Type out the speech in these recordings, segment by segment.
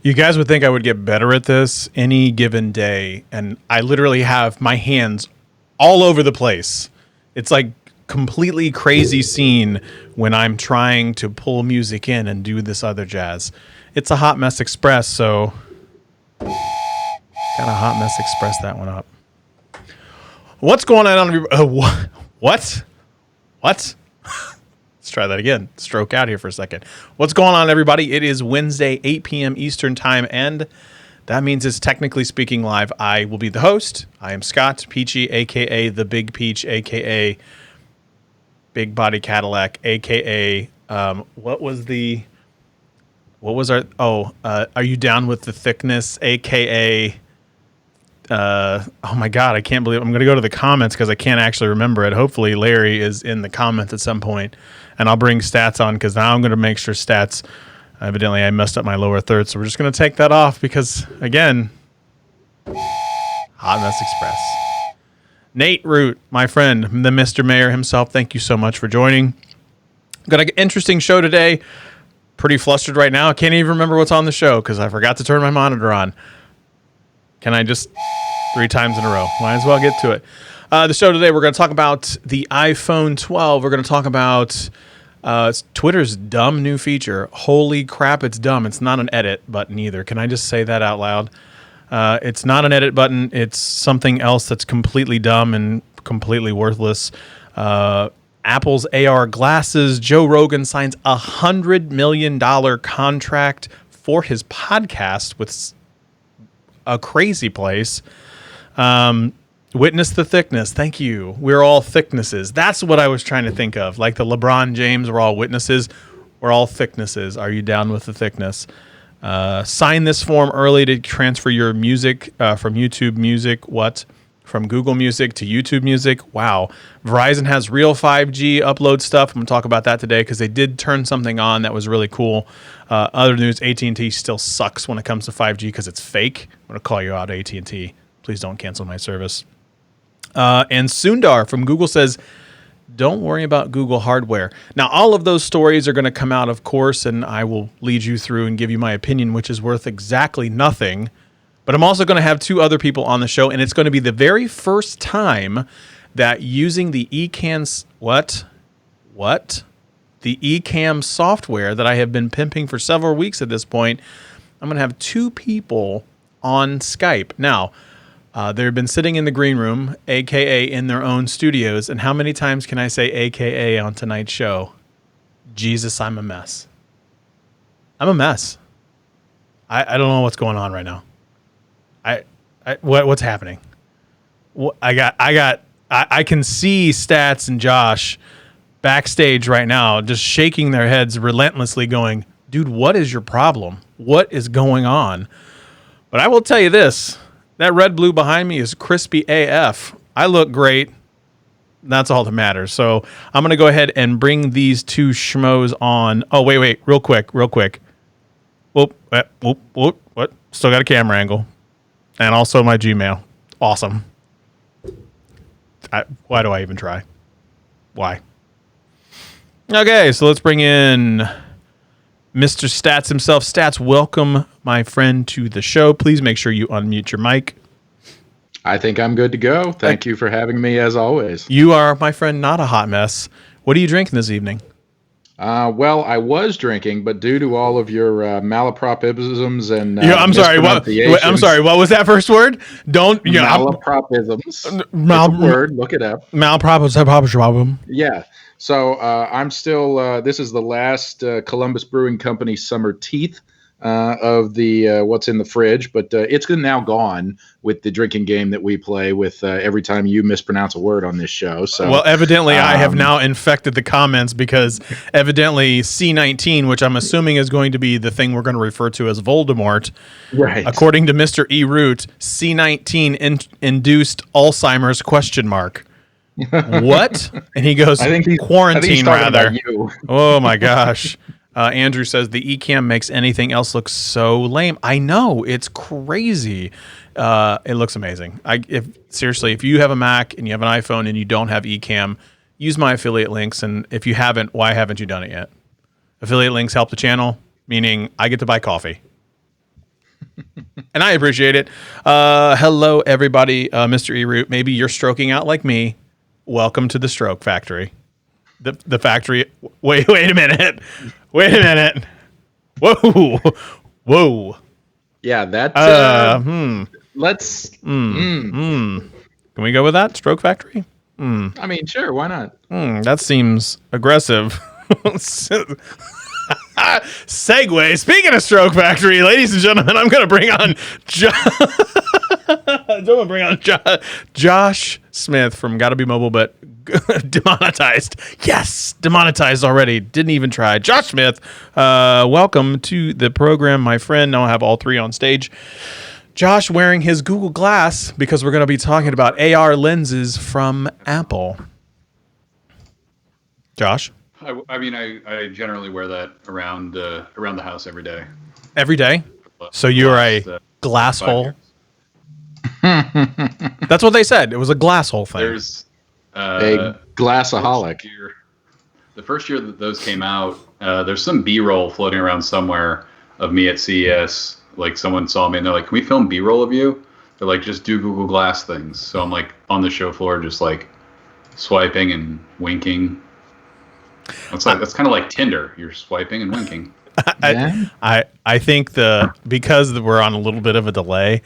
You guys would think I would get better at this any given day, and I literally have my hands all over the place. It's like completely crazy scene when I'm trying to pull music in and do this other jazz. It's a Hot Mess Express, so got a Hot Mess Express that one up. What's going on? What? Let's try that again. Stroke out here for a second. What's going on, everybody? It is Wednesday, 8 p.m. Eastern Time, and that means it's technically speaking live. I will be the host. I am Scott Peachy, a.k.a. The Big Peach, a.k.a. Big Body Cadillac, a.k.a. Are you down with the thickness, a.k.a. Oh my God, I can't believe I'm going to go to the comments because I can't actually remember it. Hopefully Larry is in the comments at some point, and I'll bring stats on because now I'm going to make sure stats. Evidently, I messed up my lower third, so we're just going to take that off because, again, Hot Mess Express. Nate Root, my friend, the Mr. Mayor himself, thank you so much for joining. Got an interesting show today. Pretty flustered right now. I can't even remember what's on the show because I forgot to turn my monitor on. Can I just 3 times in a row? Might as well get to it. The show today, we're going to talk about the iPhone 12. We're going to talk about Twitter's dumb new feature. Holy crap, it's dumb. It's not an edit button either. Can I just say that out loud? It's not an edit button. It's something else that's completely dumb and completely worthless. Apple's AR glasses. Joe Rogan signs a $100 million contract for his podcast with a crazy place. Witness the thickness. Thank you. We're all thicknesses. That's what I was trying to think of. Like the LeBron James, we're all witnesses. We're all thicknesses. Are you down with the thickness? Sign this form early to transfer your music from YouTube Music. From Google Music to YouTube Music. Wow. Verizon has real 5G upload stuff. I'm going to talk about that today because they did turn something on that was really cool. Other news, AT&T still sucks when it comes to 5G because it's fake. I'm going to call you out, AT&T. Please don't cancel my service. And Sundar from Google says, don't worry about Google hardware. Now, all of those stories are going to come out, of course, and I will lead you through and give you my opinion, which is worth exactly nothing. But I'm also going to have 2 other people on the show, and it's going to be the very first time that using the eCam... The eCam software that I have been pimping for several weeks at this point, I'm going to have 2 people on Skype. Now, they've been sitting in the green room, a.k.a. in their own studios, and how many times can I say a.k.a. on tonight's show? Jesus, I'm a mess. I'm a mess. I don't know what's going on right now. What's happening? I can see Stats and Josh backstage right now just shaking their heads relentlessly going, dude, what is your problem? What is going on? But I will tell you this, that red blue behind me is crispy AF. I look great. That's all that matters. So I'm going to go ahead and bring these 2 schmoes on. Oh, wait, real quick. Whoop. What? Still got a camera angle. And also my Gmail. Awesome. Why do I even try? Why? Okay, so let's bring in Mr. Stats himself. Stats, welcome, my friend, to the show. Please make sure you unmute your mic. I think I'm good to go. Thank you for having me, as always. You are, my friend, not a hot mess. What are you drinking this evening? Well, I was drinking, but due to all of your malapropisms and I'm sorry. I'm sorry. What was that first word? Malapropisms. It's a word. Look it up. Malapropism. Yeah. So I'm still. This is the last Columbus Brewing Company Summer Teeth of the what's in the fridge, but it's now gone with the drinking game that we play with every time you mispronounce a word on this show. So, well, evidently I have now infected the comments because evidently C19, which I'm assuming is going to be the thing we're going to refer to as Voldemort, right? According to Mr. E. Root, C19 induced Alzheimer's ? What? And he goes, quarantine rather. Oh my gosh. Andrew says the eCam makes anything else look so lame. I know, it's crazy. It looks amazing. If you have a Mac and you have an iPhone and you don't have eCam, use my affiliate links. And if you haven't, why haven't you done it yet? Affiliate links help the channel, meaning I get to buy coffee. And I appreciate it. Hello, everybody. Mr. E-Root, maybe you're stroking out like me. Welcome to the Stroke Factory. The factory. Wait a minute. Wait a minute. Whoa. Whoa. Yeah, that. Let's. Can we go with that? Stroke Factory? I mean, sure. Why not? That seems aggressive. Segue. Speaking of Stroke Factory, ladies and gentlemen, I'm going to bring on Josh Smith from Gottabemobile, but demonetized. Yes, demonetized already. Didn't even try. Josh Smith, welcome to the program, my friend. Now I have all three on stage. Josh wearing his Google Glass because we're going to be talking about AR lenses from Apple. Josh? I mean, I generally wear that around the house every day. Every day? So you're a glass hole? That's what they said. It was a glass hole thing. There's a glassaholic. The first year that those came out, there's some B-roll floating around somewhere of me at CES. Like someone saw me and they're like, "Can we film B-roll of you?" They're like, "Just do Google Glass things." So I'm like on the show floor, just like swiping and winking. It's like that's kind of like Tinder. You're swiping and winking. I think because we're on a little bit of a delay,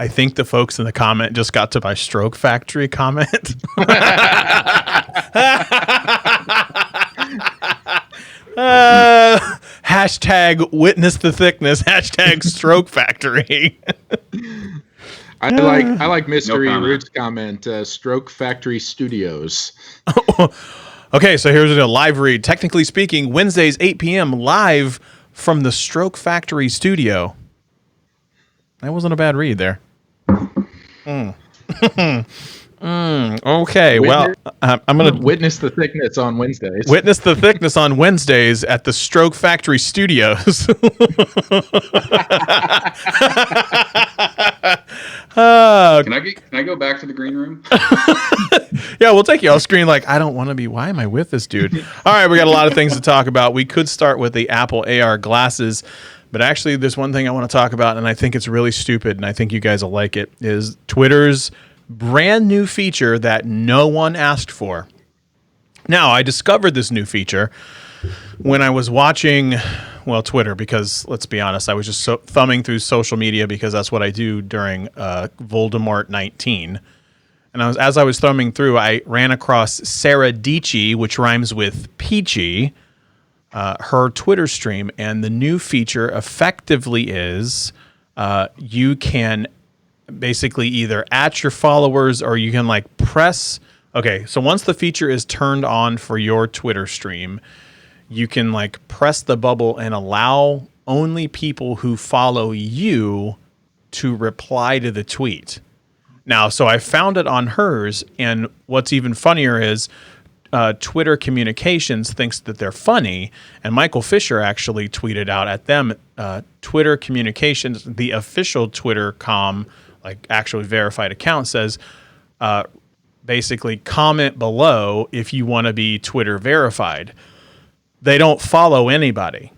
I think the folks in the comment just got to my Stroke Factory comment. Hashtag witness the thickness. Hashtag Stroke Factory. I like Mr. E-Root's comment. Stroke Factory Studios. Okay, so here's a live read. Technically speaking, Wednesdays 8 p.m. live from the Stroke Factory studio. That wasn't a bad read there. Okay, well, I'm going to witness the thickness on Wednesdays. Witness the thickness on Wednesdays at the Stroke Factory studios. Can I go back to the green room? Yeah, we'll take you off screen. Like, I don't want to be. Why am I with this dude? All right, we got a lot of things to talk about. We could start with the Apple AR glasses, but actually, there's one thing I want to talk about, and I think it's really stupid, and I think you guys will like it. Is Twitter's brand new feature that no one asked for. Now, I discovered this new feature when I was watching, Twitter, because let's be honest, I was just thumbing through social media because that's what I do during Voldemort 19. And as I was thumbing through, I ran across Sarah Dici, which rhymes with Peachy, her Twitter stream. And the new feature effectively is you can basically either at your followers or you can like press. Okay, so once the feature is turned on for your Twitter stream, you can like press the bubble and allow only people who follow you to reply to the tweet. Now, so I found it on hers, and what's even funnier is Twitter Communications thinks that they're funny, and Michael Fisher actually tweeted out at them, Twitter Communications, the official Twitter.com, like actually verified account, says basically comment below if you want to be Twitter verified. They don't follow anybody.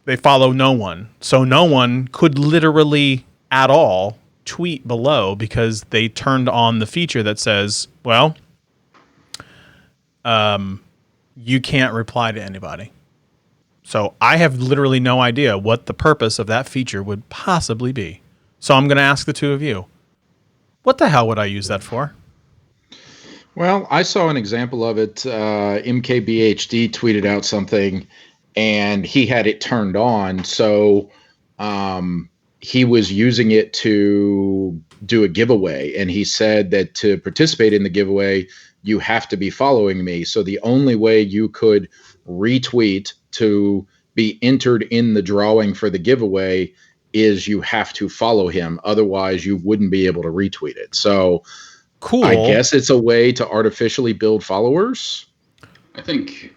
They follow no one. So no one could literally at all tweet below because they turned on the feature that says, you can't reply to anybody. So I have literally no idea what the purpose of that feature would possibly be. So I'm going to ask the two of you, what the hell would I use that for? Well, I saw an example of it. MKBHD tweeted out something, and he had it turned on. So he was using it to do a giveaway, and he said that to participate in the giveaway, you have to be following me. So the only way you could retweet to be entered in the drawing for the giveaway is you have to follow him. Otherwise, you wouldn't be able to retweet it. So cool. I guess it's a way to artificially build followers. I think,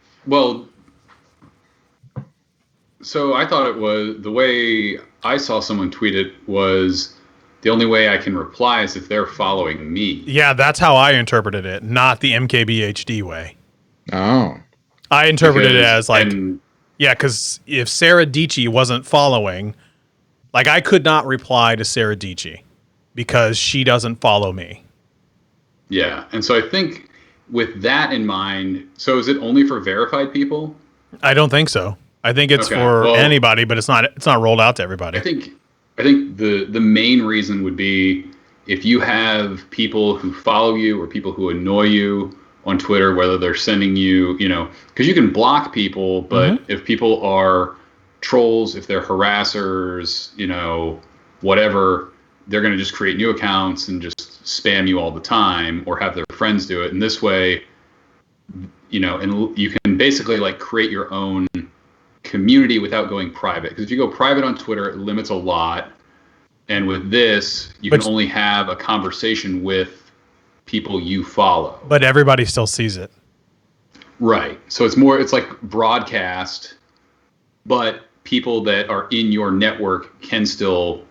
so I thought it was, the way I saw someone tweet it was the only way I can reply is if they're following me. Yeah, that's how I interpreted it, not the MKBHD way. Oh. I interpreted it as like, because if Sarah Dici wasn't following, Like I could not reply to Sarah Dietschy because she doesn't follow me. Yeah. And so I think with that in mind, so is it only for verified people? I don't think so. I think it's Okay, for well, anybody, but it's not rolled out to everybody. I think the main reason would be if you have people who follow you or people who annoy you on Twitter, whether they're sending you, because you can block people, but if people are trolls, if they're harassers, whatever, they're going to just create new accounts and just spam you all the time or have their friends do it. And this way, and you can basically like create your own community without going private. Because if you go private on Twitter, it limits a lot. And with this, you can only have a conversation with people you follow. But everybody still sees it. Right. So it's like broadcast, but people that are in your network can still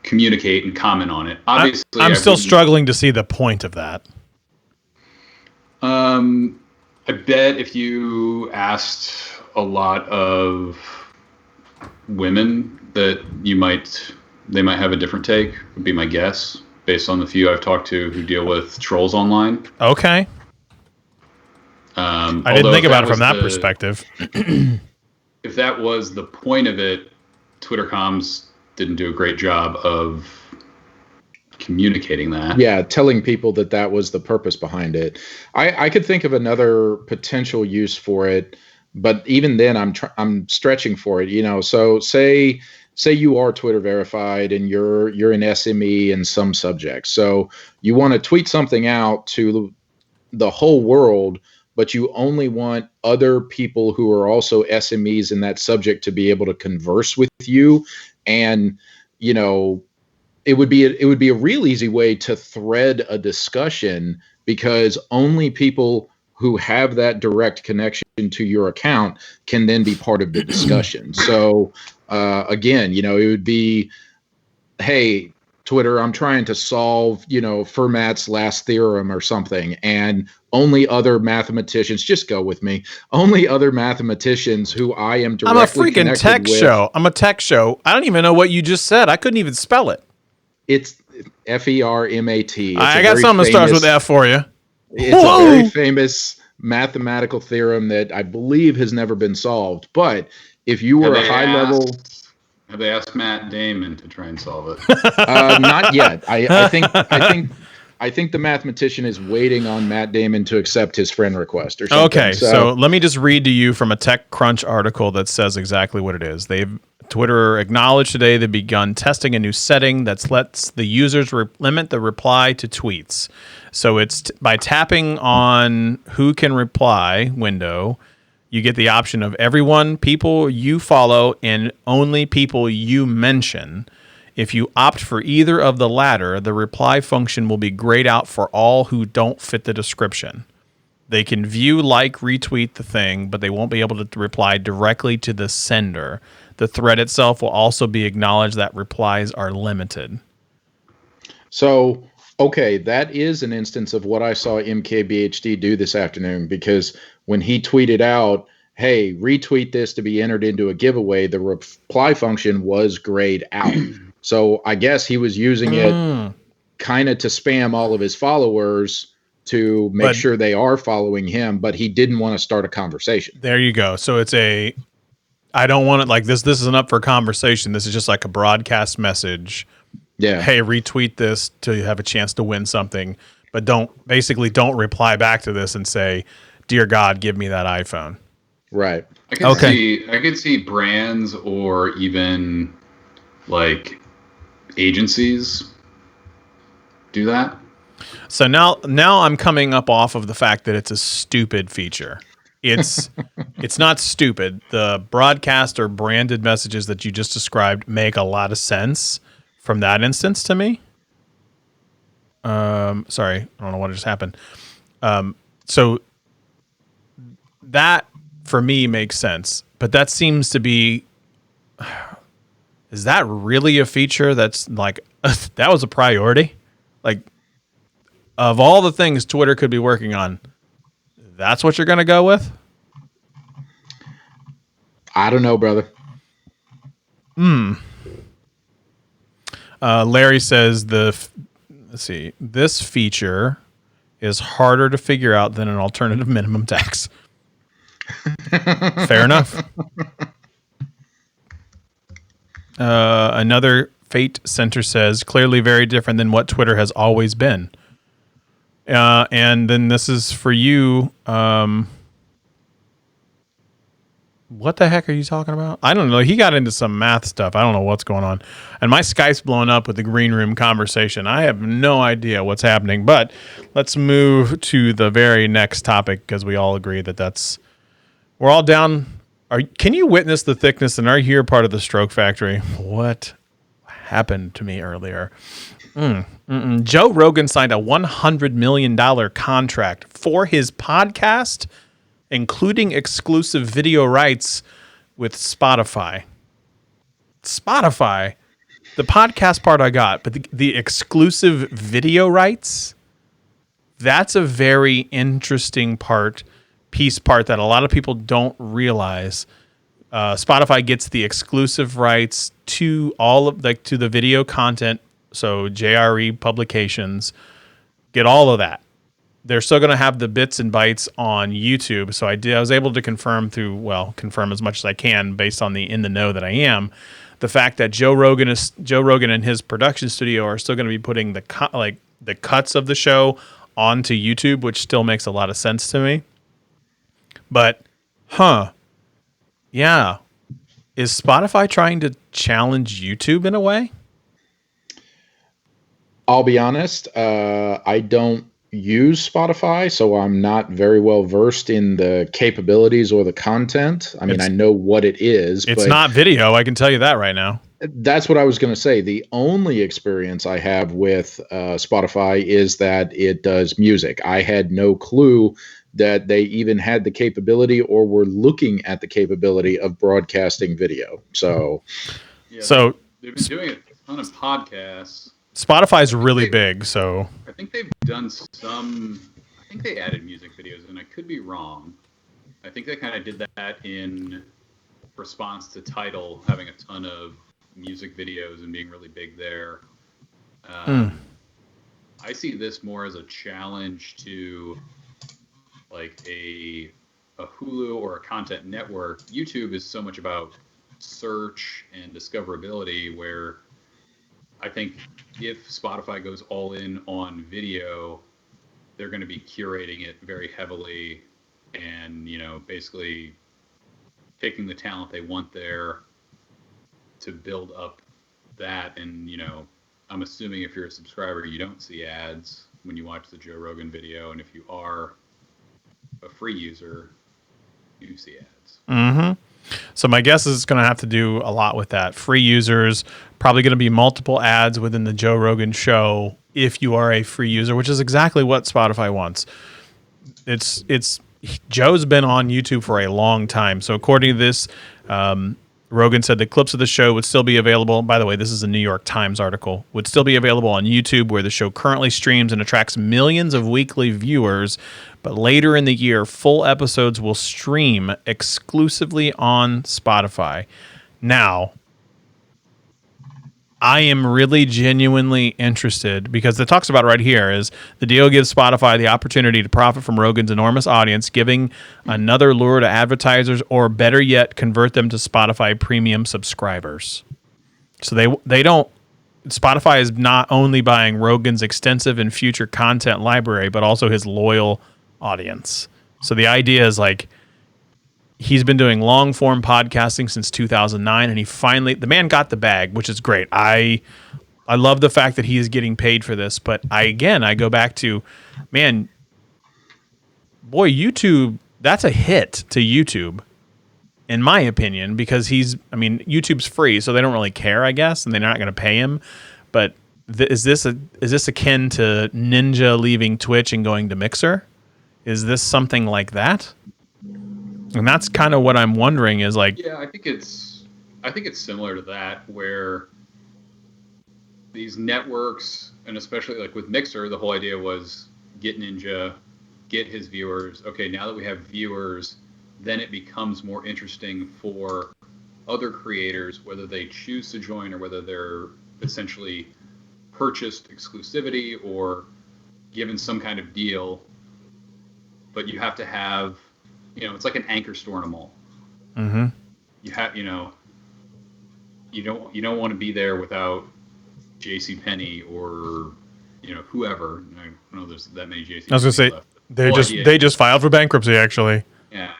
communicate and comment on it. Obviously, I'm still struggling to see the point of that. I bet if you asked a lot of women that they might have a different take, would be my guess, based on the few I've talked to who deal with trolls online. Okay. I didn't think about it from that perspective. If that was the point of it, Twitter comms didn't do a great job of communicating that. Yeah, telling people that was the purpose behind it. I could think of another potential use for it, but even then I'm stretching for it, so say you are Twitter verified and you're an SME in some subject. So you want to tweet something out to the whole world, but you only want other people who are also SMEs in that subject to be able to converse with you. And, it would be a real easy way to thread a discussion, because only people who have that direct connection to your account can then be part of the discussion. So again, it would be, hey, Twitter, I'm trying to solve, Fermat's last theorem or something, and only other mathematicians, just go with me, only other mathematicians who I am directly connected with. I'm a freaking tech show. I'm a tech show. I don't even know what you just said. I couldn't even spell it. It's FERMAT. I got something that starts with F for you. It's a very famous mathematical theorem that I believe has never been solved. But if you were a high level... Have they asked Matt Damon to try and solve it? Not yet. I think the mathematician is waiting on Matt Damon to accept his friend request or something. Okay, so let me just read to you from a TechCrunch article that says exactly what it is. Twitter acknowledged today they've begun testing a new setting that lets the users limit the reply to tweets. So it's by tapping on who can reply window, you get the option of everyone, people you follow, and only people you mention. If you opt for either of the latter, the reply function will be grayed out for all who don't fit the description. They can view, like, retweet the thing, but they won't be able to reply directly to the sender. The thread itself will also be acknowledged that replies are limited. So, okay, that is an instance of what I saw MKBHD do this afternoon, because when he tweeted out, hey, retweet this to be entered into a giveaway, the reply function was grayed out. So I guess he was using it kind of to spam all of his followers to make sure they are following him, but he didn't want to start a conversation. There you go. So it's I don't want it like this. This isn't up for conversation. This is just like a broadcast message. Yeah. Hey, retweet this to have a chance to win something, but don't reply back to this and say, "Dear God, give me that iPhone." Right. I could see brands or even like agencies do that. So now I'm coming up off of the fact that it's a stupid feature. It's not stupid. The broadcast or branded messages that you just described make a lot of sense from that instance to me. Sorry, I don't know what just happened. So that for me makes sense, but that seems to be, is that really a feature that's like, that was a priority? Like, of all the things Twitter could be working on, that's what you're going to go with? I don't know, brother. Larry says let's see, this feature is harder to figure out than an alternative minimum tax. Fair enough. Another Fate Center says, clearly very different than what Twitter has always been. And then this is for you. What the heck are you talking about? I don't know. He got into some math stuff. I don't know what's going on. And my Skype's blown up with the green room conversation. I have no idea what's happening. But let's move to the very next topic because we all agree that we're all down. Can you witness the thickness? And are you here part of the Stroke Factory? What happened to me earlier? Joe Rogan signed a $100 million contract for his podcast, including exclusive video rights with Spotify. The podcast part I got, but the exclusive video rights, that's a very interesting piece that a lot of people don't realize. Spotify gets the exclusive rights to to the video content. So JRE publications get all of that. They're still going to have the bits and bytes on YouTube. So I was able to confirm as much as I can based on the in the know that I am, the fact that Joe Rogan and his production studio are still going to be putting the cuts of the show onto YouTube, which still makes a lot of sense to me. But, yeah. Is Spotify trying to challenge YouTube in a way? I'll be honest. I don't use Spotify, so I'm not very well versed in the capabilities or the content. I mean, I know what it is. It's not video. I can tell you that right now. That's what I was going to say. The only experience I have with Spotify is that it does music. I had no clue that they even had the capability or were looking at the capability of broadcasting video. So they've been doing a ton of podcasts. Spotify's really big, so I think they've done some. I think they added music videos, and I could be wrong. I think they kind of did that in response to Tidal having a ton of music videos and being really big there. I see this more as a challenge to like a Hulu or a content network. YouTube is so much about search and discoverability, where I think if Spotify goes all in on video, they're going to be curating it very heavily and, basically picking the talent they want there to build up that. And, I'm assuming if you're a subscriber, you don't see ads when you watch the Joe Rogan video. And if you are a free user, you see ads. Mm-hmm. So my guess is it's going to have to do a lot with that. Free users, probably going to be multiple ads within the Joe Rogan show if you are a free user, which is exactly what Spotify wants. Joe's been on YouTube for a long time. So according to this, Rogan said the clips of the show would still be available. By the way, this is a New York Times article. Would still be available on YouTube, where the show currently streams and attracts millions of weekly viewers. But later in the year, full episodes will stream exclusively on Spotify. Now, I am really genuinely interested, because it talks about right here is the deal gives Spotify the opportunity to profit from Rogan's enormous audience, giving another lure to advertisers, or better yet, convert them to Spotify premium subscribers. So Spotify is not only buying Rogan's extensive and future content library, but also his loyal audience. So the idea is he's been doing long form podcasting since 2009, and the man got the bag, which is great. I love the fact that he is getting paid for this, but I go back to, YouTube, that's a hit to YouTube, in my opinion, because YouTube's free, so they don't really care, I guess, and they're not going to pay him. But is this akin to Ninja leaving Twitch and going to Mixer? Is this something like that? And that's kind of what I'm wondering is Yeah, I think it's similar to that, where these networks, and especially with Mixer, the whole idea was get Ninja, get his viewers. Okay, now that we have viewers, then it becomes more interesting for other creators, whether they choose to join or whether they're essentially purchased exclusivity or given some kind of deal, but you have to have, it's like an anchor store in a mall. Mm-hmm. You have, you don't want to be there without J.C. Penney or whoever. I don't know there's that many J.C. I was gonna say left. they just filed for bankruptcy actually. Yeah.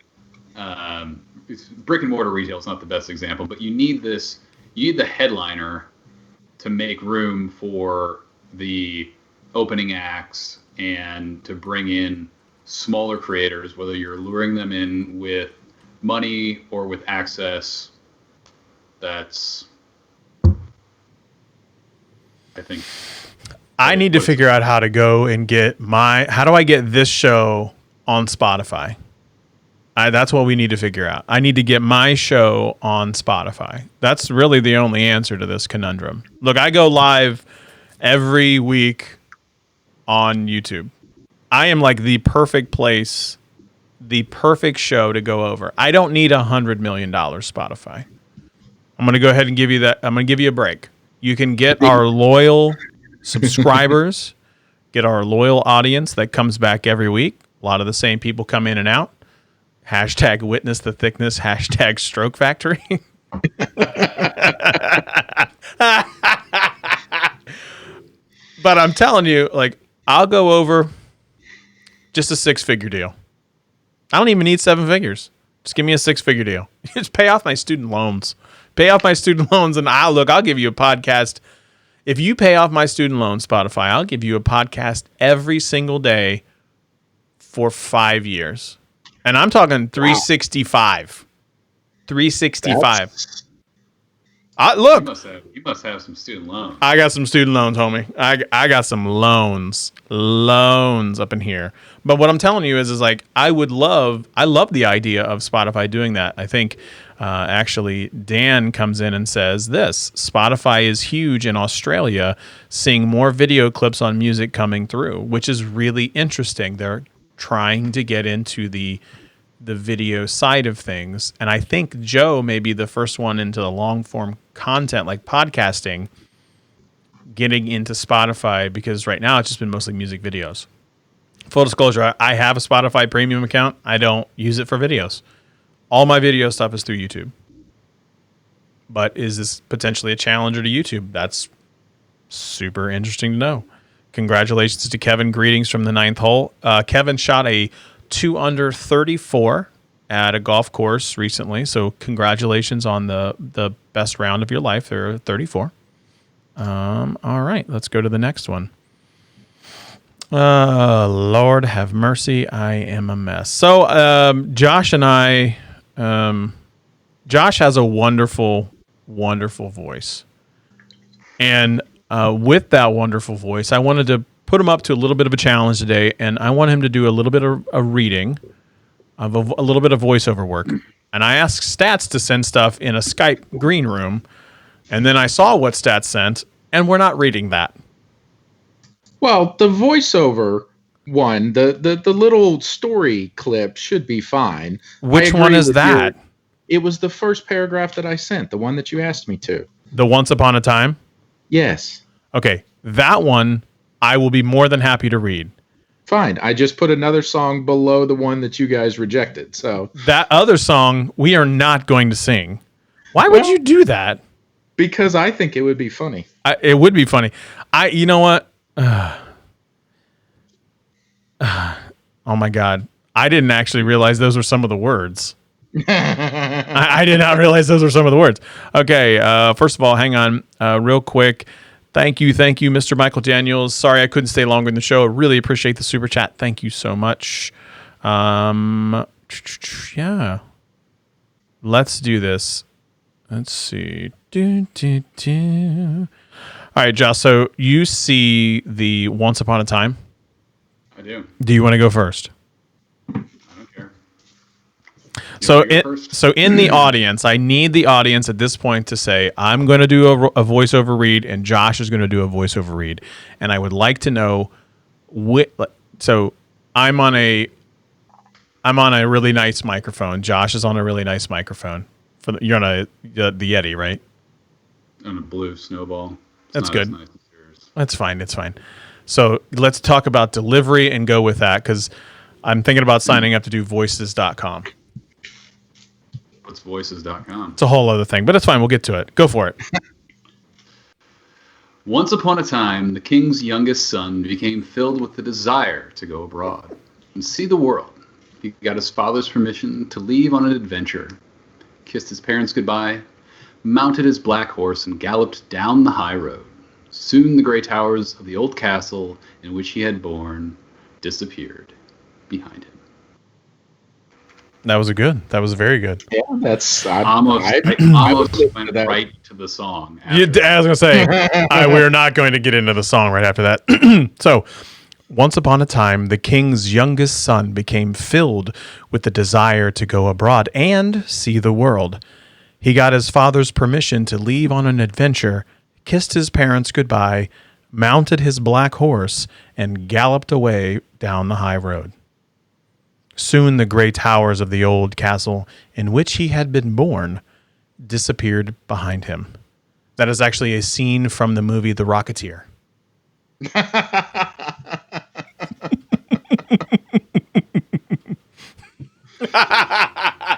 Brick and mortar retail is not the best example, but you need the headliner to make room for the opening acts and to bring in smaller creators, whether you're luring them in with money or with access. That's, I think. I need to figure out how to go and how do I get this show on Spotify? That's what we need to figure out. I need to get my show on Spotify. That's really the only answer to this conundrum. Look, I go live every week on YouTube. I am like the perfect place, the perfect show to go over. I don't need $100 million Spotify. I'm going to go ahead and give you that. I'm going to give you a break. You can get our loyal subscribers, get our loyal audience that comes back every week. A lot of the same people come in and out. Hashtag witness the thickness. Hashtag stroke factory. But I'm telling you, like, I'll go over just a 6-figure deal. I don't even need 7 figures. Just give me a 6-figure deal. Just pay off my student loans. Pay off my student loans, and I'll give you a podcast. If you pay off my student loans, Spotify, I'll give you a podcast every single day for 5 years. And I'm talking 365. 365. Look. You must have some student loans. I got some student loans, homie. I got some loans up in here. But what I'm telling you is like I love the idea of Spotify doing that. I think actually Dan comes in and says this: Spotify is huge in Australia, seeing more video clips on music coming through, which is really interesting. They're trying to get into the video side of things. And I think Joe may be the first one into the long form content like podcasting getting into Spotify, because right now it's just been mostly music videos. Full disclosure, I have a Spotify premium account. I don't use it for videos. All my video stuff is through YouTube. But is this potentially a challenger to YouTube? That's super interesting to know. Congratulations to Kevin. Greetings from the 9th hole. Kevin shot a 2 under 34 at a golf course recently. So congratulations on the best round of your life. There are 34. All right, let's go to the next one. Lord have mercy, I am a mess. So Josh and I, Josh has a wonderful, wonderful voice. And with that wonderful voice, I wanted to put him up to a little bit of a challenge today, and I want him to do a little bit of a reading, of a little bit of voiceover work. And I asked Stats to send stuff in a Skype green room, and then I saw what Stats sent, and we're not reading that. Well, the voiceover one, the little story clip should be fine. Which one is that? It was the first paragraph that I sent, the one that you asked me to. The Once Upon a Time? Yes. Okay, that one I will be more than happy to read. Fine. I just put another song below the one that you guys rejected. So that other song we are not going to sing. Why would you do that? Because I think it would be funny. It would be funny. You know what? Oh my God. I didn't actually realize those were some of the words. I did not realize those were some of the words. Okay. First of all, hang on real quick. Thank you, Mr. Michael Daniels. Sorry I couldn't stay longer in the show. I really appreciate the super chat. Thank you so much. Yeah. Let's do this. Let's see. All right, Josh, so you see the Once Upon a Time? I do. Do you want to go first? I don't care. So in the audience, I need the audience at this point to say, I'm going to do a voiceover read, and Josh is going to do a voiceover read. And I would like to know, so I'm on a really nice microphone. Josh is on a really nice microphone. You're on the Yeti, right? On a blue snowball. That's not as good. nice as yours. That's fine. It's fine. So let's talk about delivery and go with that because I'm thinking about signing up to do voices.com. What's voices.com? It's a whole other thing, but it's fine. We'll get to it. Go for it. Once upon a time, the king's youngest son became filled with the desire to go abroad and see the world. He got his father's permission to leave on an adventure, kissed his parents goodbye, mounted his black horse, and galloped down the high road. Soon the gray towers of the old castle in which he had born disappeared behind him. That was That was very good. Yeah, that's I almost went that. right to the song. I was going to say, we're not going to get into the song right after that. So, once upon a time, the king's youngest son became filled with the desire to go abroad and see the world. He got his father's permission to leave on an adventure, kissed his parents goodbye, mounted his black horse, and galloped away down the high road. Soon the gray towers of the old castle in which he had been born disappeared behind him. That is actually a scene from the movie The Rocketeer.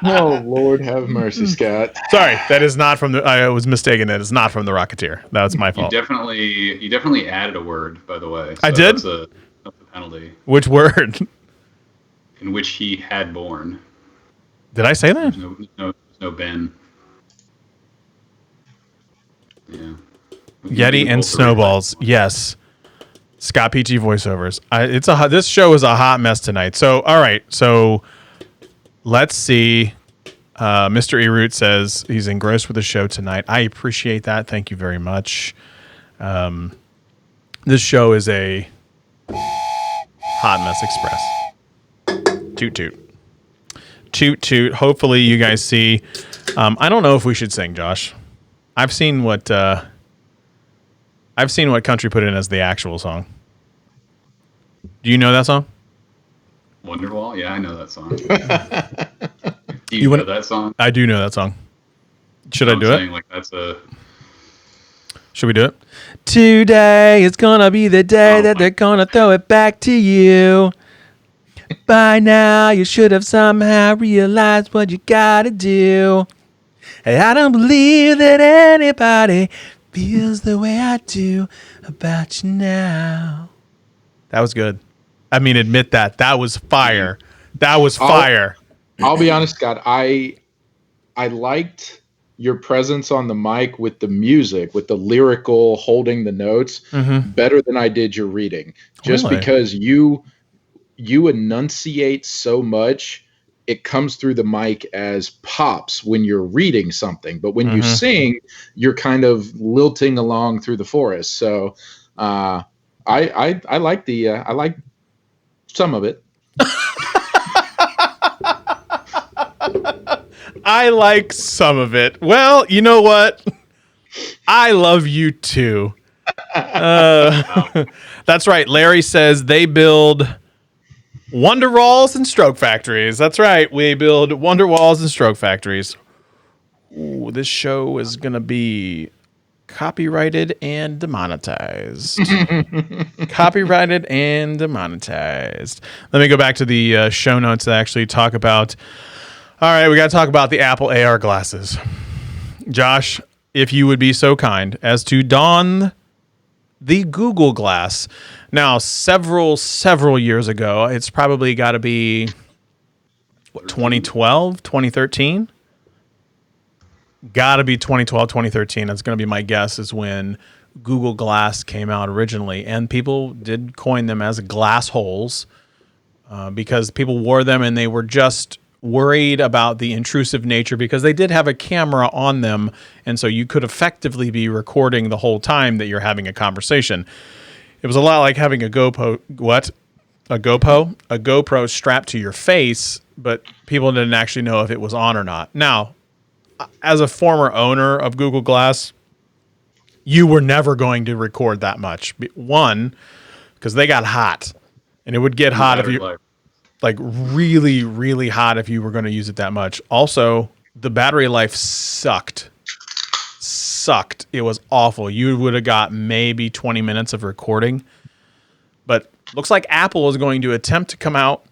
Oh, Lord have mercy, Scott. Sorry, that is not from the. I was mistaken. That is not from The Rocketeer. That's my fault. You definitely added a word, by the way. I did? That's a penalty. Which word? In which he had born. Did I say that? There's no Ben. Yeah. Yeti and Snowballs. Yes. Scott Peachy voiceovers. This show is a hot mess tonight. So, all right. So, let's see. Mr. Eroot says he's engrossed with the show tonight. I appreciate that. Thank you very much. This show is a hot mess express. Toot toot. Toot toot. Hopefully you guys see. I don't know if we should sing, Josh. I've seen what Country put in as the actual song. Do you know that song? Wonderwall? Yeah, I know that song. Do you know that song? I do know that song. Should I do it? Like that's a... Should we do it? Today is gonna be the day that they're gonna throw it back to you. By now, you should have somehow realized what you gotta do. Hey, I don't believe that anybody feels the way I do about you now. That was good. I mean, admit that. That was fire. That was fire. I'll be honest, Scott. I liked your presence on the mic with the music, with the lyrical holding the notes, better than I did your reading. Just Really? because you enunciate so much, it comes through the mic as pops when you're reading something. But when you sing, you're kind of lilting along through the forest. So I like I like some of it. I like some of it. Well, you know what? I love you too. That's right. Larry says they build Wonder Walls and Stroke Factories. That's right. We build Wonder Walls and Stroke Factories. Ooh, this show is going to be copyrighted and demonetized. Copyrighted and demonetized. Let me go back to the show notes that actually talk about... All right, we got to talk about the Apple AR glasses. Josh, if you would be so kind as to don the Google Glass. Now, several years ago, it's probably got to be, 2012, 2013? Got to be 2012, 2013. That's going to be my guess is when Google Glass came out originally. And people did coin them as glass holes because people wore them and they were just worried about the intrusive nature because they did have a camera on them, and so you could effectively be recording the whole time that you're having a conversation. It was a lot like having a GoPro strapped to your face, but people didn't actually know if it was on or not. Now, as a former owner of Google Glass, you were never going to record that much. One, because they got hot, and it would get hot if you... like really, really hot if you were going to use it that much. Also, the battery life sucked. sucked. It was awful. You would have got maybe 20 minutes of recording. But looks like Apple is going to attempt to come out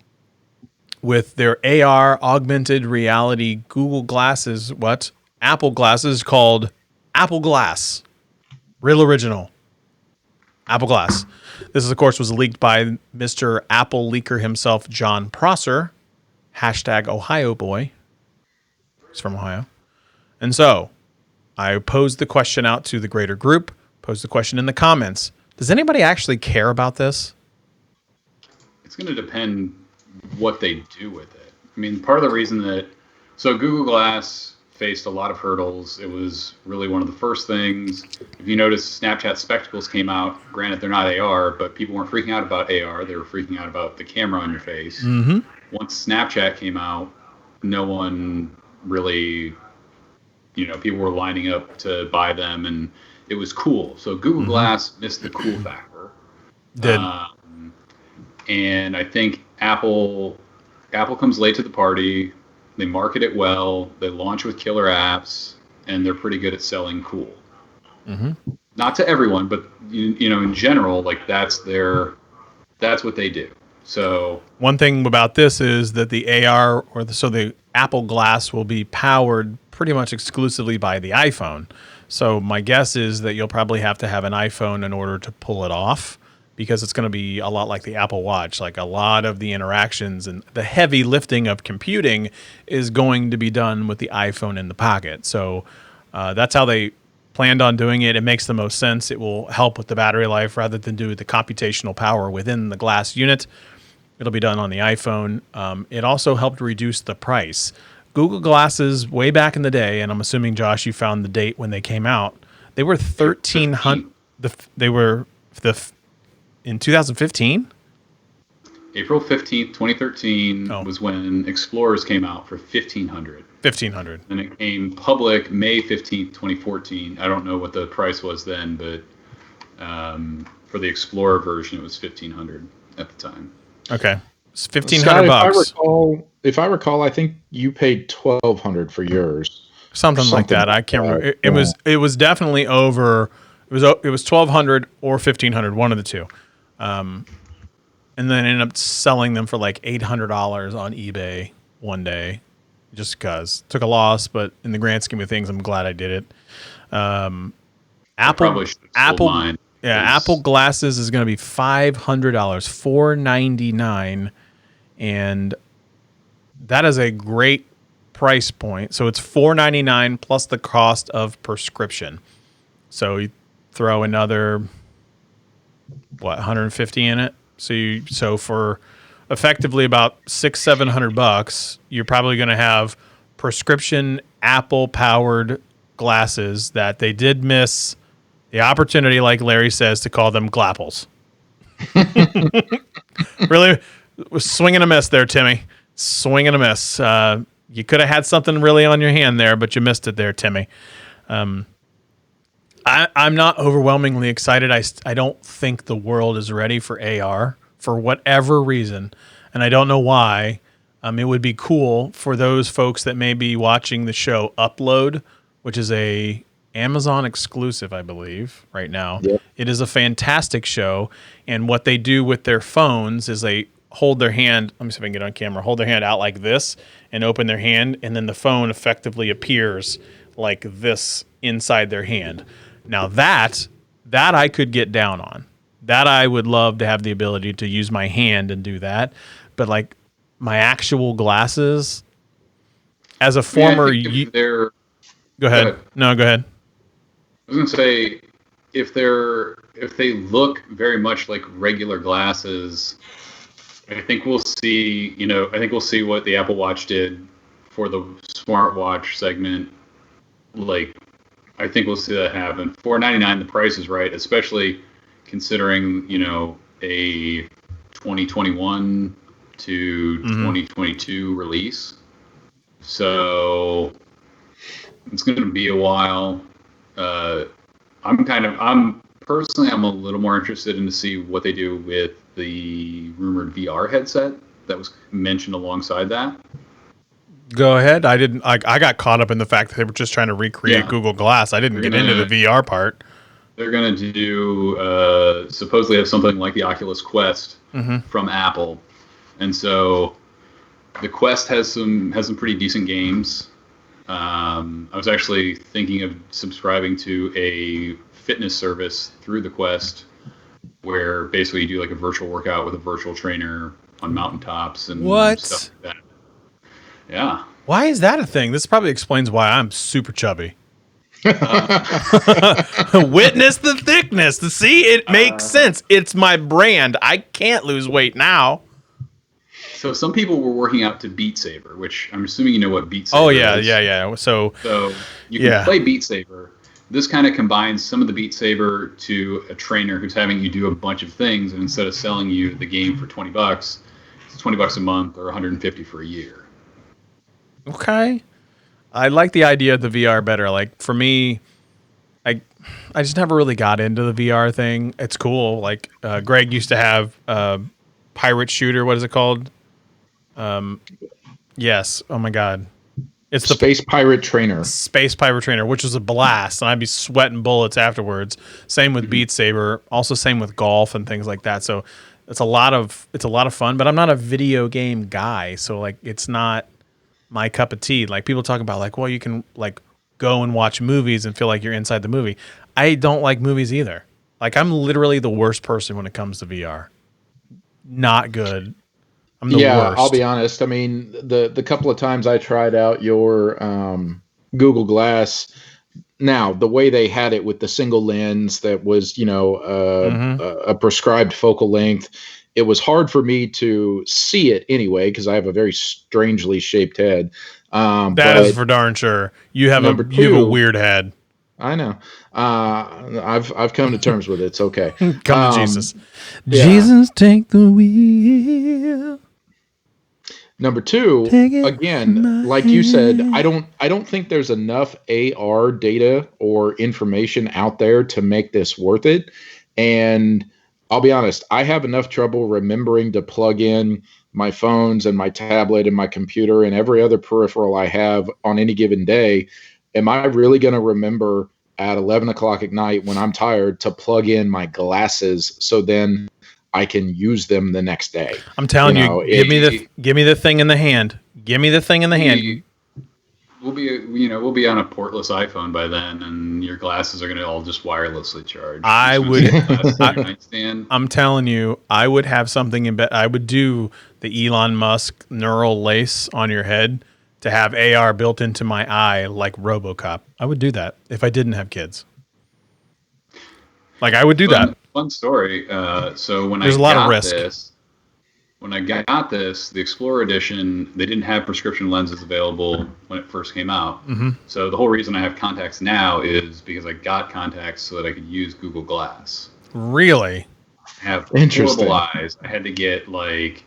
with their AR augmented reality Google glasses. What? Apple glasses called Apple Glass. Real original. Apple Glass. This, of course, was leaked by Mr. Apple leaker himself, John Prosser. Hashtag Ohio boy. He's from Ohio. And so I posed the question out to the greater group, posed the question in the comments. Does anybody actually care about this? It's going to depend what they do with it. I mean, part of the reason that Google Glass faced a lot of hurdles. It was really one of the first things. If you notice, Snapchat Spectacles came out. Granted, they're not AR, but people weren't freaking out about AR. They were freaking out about the camera on your face. Mm-hmm. Once Snapchat came out, no one really, people were lining up to buy them, and it was cool. So Google Glass missed the cool factor. Did. And I think Apple comes late to the party. They market it well. They launch with killer apps, and they're pretty good at selling cool. Mm-hmm. Not to everyone, but in general, like that's what they do. So one thing about this is that the AR the Apple Glass will be powered pretty much exclusively by the iPhone. So my guess is that you'll probably have to have an iPhone in order to pull it off, because it's going to be a lot like the Apple Watch. Like a lot of the interactions and the heavy lifting of computing is going to be done with the iPhone in the pocket. So that's how they planned on doing it. It makes the most sense. It will help with the battery life rather than do the computational power within the glass unit. It'll be done on the iPhone. It also helped reduce the price. Google Glasses way back in the day, and I'm assuming, Josh, you found the date when they came out. They were $1,300. In 2015? April 15th, 2013 was when Explorers came out for $1,500. $1,500. And it came public May 15th, 2014. I don't know what the price was then, but for the Explorer version, it was $1,500 at the time. Okay. It's $1,500. If I recall, I think you paid $1,200 for yours. Something like that. I can't remember. It was definitely over. It was $1,200 or $1,500, one of the two. And then ended up selling them for like $800 on eBay one day, just because. Took a loss, but in the grand scheme of things, I'm glad I did it. Apple Glasses is going to be $500, $499, and that is a great price point. So it's $499 plus the cost of prescription. So you throw another $150 in it. So for effectively about $600-$700, you're probably going to have prescription Apple powered glasses that they did miss the opportunity, like Larry says, to call them glapples. Really was swinging a miss there, Timmy. Swinging a miss. You could have had something really on your hand there, but you missed it there, Timmy. I'm not overwhelmingly excited. I don't think the world is ready for AR for whatever reason, and I don't know why. It would be cool for those folks that may be watching the show Upload, which is a Amazon exclusive, I believe, right now. Yep. It is a fantastic show, and what they do with their phones is they hold their hand, let me see if I can get on camera, hold their hand out like this and open their hand, and then the phone effectively appears like this inside their hand. Now that I could get down on. That I would love to have the ability to use my hand and do that. But like my actual glasses, as a former... Go ahead. No, go ahead. I was going to say, if they look very much like regular glasses, I think we'll see, what the Apple Watch did for the smartwatch segment. Like, I think we'll see that happen. $499, the price is right, especially considering, a 2021 to 2022 release. So it's going to be a while. I'm personally a little more interested in to see what they do with the rumored VR headset that was mentioned alongside that. Go ahead. I didn't. I got caught up in the fact that they were just trying to recreate Yeah. Google Glass. I didn't They're get into the VR part. They're going to do supposedly have something like the Oculus Quest from Apple, and so the Quest has some pretty decent games. I was actually thinking of subscribing to a fitness service through the Quest, where basically you do like a virtual workout with a virtual trainer on mountaintops and What? stuff like that. Yeah. Why is that a thing? This probably explains why I'm super chubby. Witness the thickness. See, it makes sense. It's my brand. I can't lose weight now. So some people were working out to Beat Saber, which I'm assuming you know what Beat Saber Oh yeah, is. yeah. So you can play Beat Saber. This kind of combines some of the Beat Saber to a trainer who's having you do a bunch of things, and instead of selling you the game for $20, it's $20 a month or $150 for a year. Okay. I like the idea of the VR better. Like for me, I just never really got into the VR thing. It's cool. Like Greg used to have pirate shooter. What is it called? Yes. Oh my God. It's the Space Pirate Trainer. Space Pirate Trainer, which was a blast, and I'd be sweating bullets afterwards. Same with Beat Saber. Also, same with golf and things like that. So it's a lot of fun. But I'm not a video game guy, so like it's not my cup of tea. Like people talk about, like, well, you can like go and watch movies and feel like you're inside the movie. I don't like movies either. Like I'm literally the worst person when it comes to VR. Not good. I'm the worst. I'll be honest. I mean, the couple of times I tried out your Google Glass, now the way they had it with the single lens that was, a prescribed focal length, it was hard for me to see it anyway because I have a very strangely shaped head. That is for darn sure. You have a weird head. I know. I've come to terms with it. It's okay. Come to Jesus. Yeah. Jesus, take the wheel. Number two, again, like you said, I don't think there's enough AR data or information out there to make this worth it. And I'll be honest, I have enough trouble remembering to plug in my phones and my tablet and my computer and every other peripheral I have on any given day. Am I really going to remember at 11 o'clock at night when I'm tired to plug in my glasses so then I can use them the next day? I'm telling you, give me the thing in the hand. Give me the thing in the hand. We'll be on a portless iPhone by then, and your glasses are going to all just wirelessly charge. I'm telling you, I would have something in bed. I would do the Elon Musk neural lace on your head to have AR built into my eye like RoboCop. I would do that if I didn't have kids. Like I would do that. Fun story. So when There's a lot of risk. When I got this, the Explorer Edition, they didn't have prescription lenses available when it first came out. Mm-hmm. So the whole reason I have contacts now is because I got contacts so that I could use Google Glass. Really? I have horrible eyes. I had to get like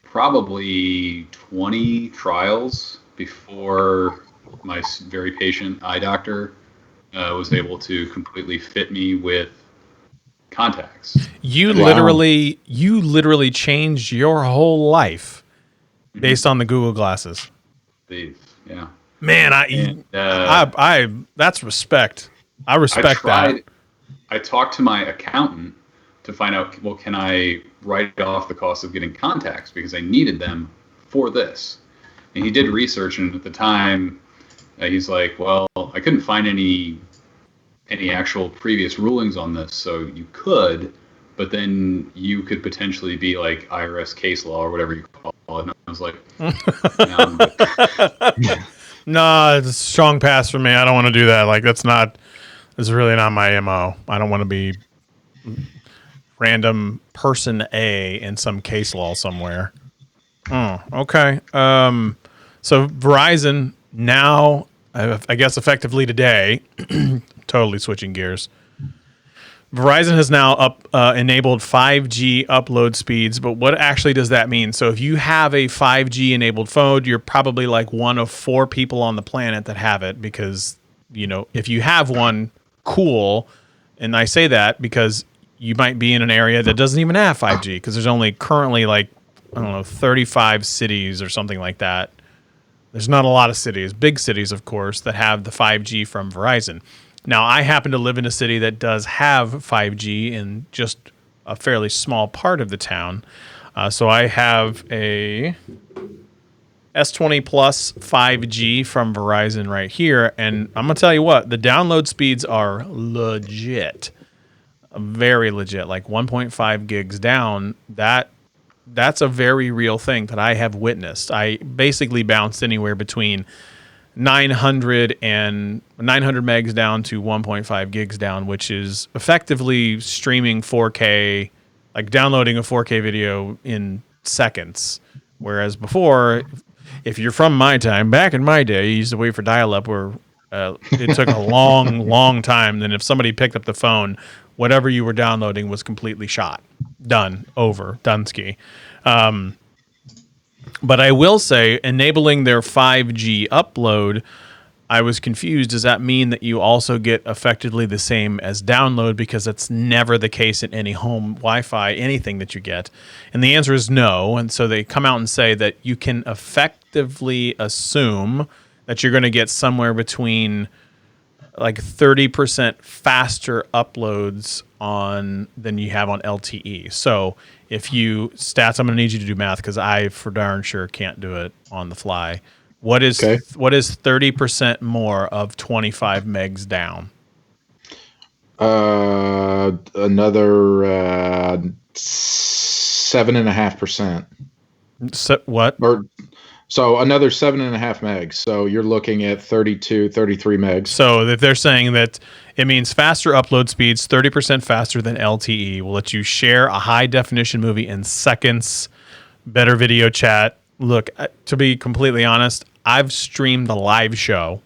probably 20 trials before my very patient eye doctor was able to completely fit me with contacts. You literally changed your whole life based on the Google glasses. Yeah. Man, I that's respect. I respect that. I talked to my accountant to find out, well, can I write off the cost of getting contacts because I needed them for this? And he did research, and at the time, he's like, well, I couldn't find any actual previous rulings on this, so you could, but then you could potentially be like IRS case law or whatever you call it. And I was like, nah, it's a strong pass for me. I don't want to do that. Like that's really not my MO. I don't want to be random person A in some case law somewhere. Oh, okay. So Verizon now, I guess effectively today, totally switching gears. Verizon has now enabled 5G upload speeds, but what actually does that mean? So if you have a 5G enabled phone, you're probably like one of 4 people on the planet that have it because, if you have one, cool. And I say that because you might be in an area that doesn't even have 5G because there's only currently 35 cities or something like that There's not a lot of cities, big cities, of course, that have the 5G from Verizon. Now, I happen to live in a city that does have 5G in just a fairly small part of the town. So I have a S20 Plus 5G from Verizon right here. And I'm going to tell you what, the download speeds are legit. Very legit. Like 1.5 gigs down. That's a very real thing that I have witnessed. I basically bounced anywhere between 900 megs down to 1.5 gigs down, which is effectively streaming 4K, like downloading a 4K video in seconds. Whereas before, if you're from my time, back in my day, you used to wait for dial-up where it took a long time. Then if somebody picked up the phone, whatever you were downloading was completely shot. Done. Over. Dunsky. But I will say, enabling their 5G upload, I was confused. Does that mean that you also get effectively the same as download? Because that's never the case in any home Wi-Fi, anything that you get. And the answer is no. And so they come out and say that you can effectively assume that you're going to get somewhere between like 30% faster uploads than you have on LTE. So if you stats, I'm going to need you to do math because I for darn sure can't do it on the fly. What is 30% more of 25 megs down? Another 7.5%. What? So another 7.5 megs. So you're looking at 33 megs. So if they're saying that it means faster upload speeds, 30% faster than LTE, will let you share a high definition movie in seconds, better video chat. Look, to be completely honest, I've streamed the live show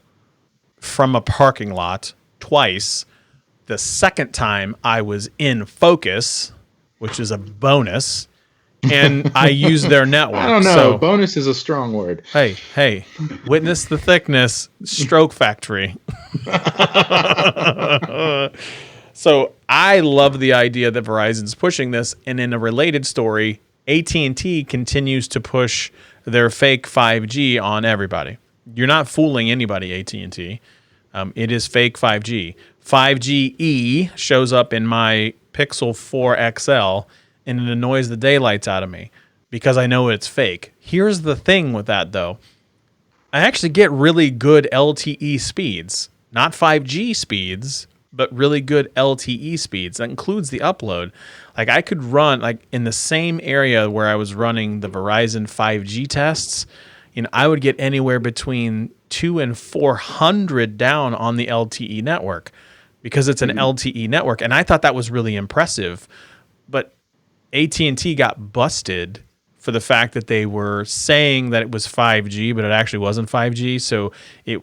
from a parking lot twice. The second time I was in focus, which is a bonus. And I use their network. I don't know. So, bonus is a strong word. Hey, witness the thickness, Stroke Factory. So I love the idea that Verizon's pushing this. And in a related story, AT&T continues to push their fake 5G on everybody. You're not fooling anybody, AT&T. It is fake 5G. 5GE shows up in my Pixel 4 XL, and it annoys the daylights out of me because I know it's fake. Here's the thing with that, though. I actually get really good LTE speeds. Not 5G speeds, but really good LTE speeds. That includes the upload. Like I could run, like in the same area where I was running the Verizon 5G tests, I would get anywhere between 200 and 400 down on the LTE network because it's an LTE network. And I thought that was really impressive. But AT&T got busted for the fact that they were saying that it was 5G, but it actually wasn't 5G. So it